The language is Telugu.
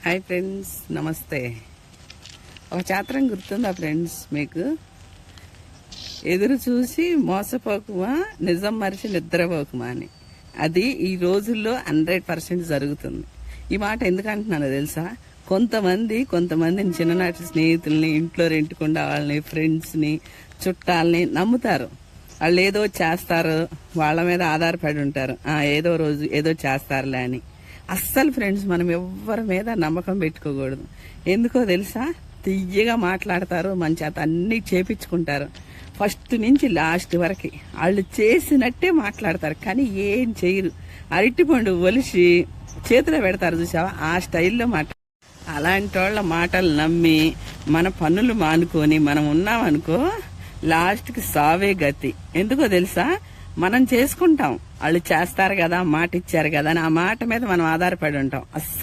హాయ్ ఫ్రెండ్స్, నమస్తే. ఒక చాత్రం గుర్తుందా ఫ్రెండ్స్ మీకు? ఎదురు చూసి మోసపోకుమా, నిజం మరిచి నిద్రపోకుమా అని. అది ఈ రోజుల్లో 100% జరుగుతుంది. ఈ మాట ఎందుకంటున్నానో తెలుసా? కొంతమందిని చిన్ననాటి స్నేహితుల్ని, ఇంట్లో రెంటుకుండా వాళ్ళని, ఫ్రెండ్స్ని, చుట్టాలని నమ్ముతారు. వాళ్ళు ఏదో చేస్తారు, వాళ్ళ మీద ఆధారపడి ఉంటారు. ఏదో రోజు ఏదో చేస్తారులే అని. అస్సలు ఫ్రెండ్స్, మనం ఎవ్వరి మీద నమ్మకం పెట్టుకోకూడదు. ఎందుకో తెలుసా? తియ్యగా మాట్లాడతారు, మన చేత అన్ని చేపించుకుంటారు. ఫస్ట్ నుంచి లాస్ట్ వరకు వాళ్ళు చేసినట్టే మాట్లాడతారు, కానీ ఏం చేయరు. అరటిపండు ఒలిసి చేతిలో పెడతారు చూసావా, ఆ స్టైల్లో అలాంటి వాళ్ళ మాటలు నమ్మి మన పనులు మానుకొని మనం ఉన్నామనుకో, లాస్ట్కి సావే గతి. ఎందుకో తెలుసా? మనం చేసుకుంటాం, వాళ్ళు చేస్తారు కదా, మాట ఇచ్చారు కదా అని ఆ మాట మీద మనం ఆధారపడి ఉంటాం. అస్సలు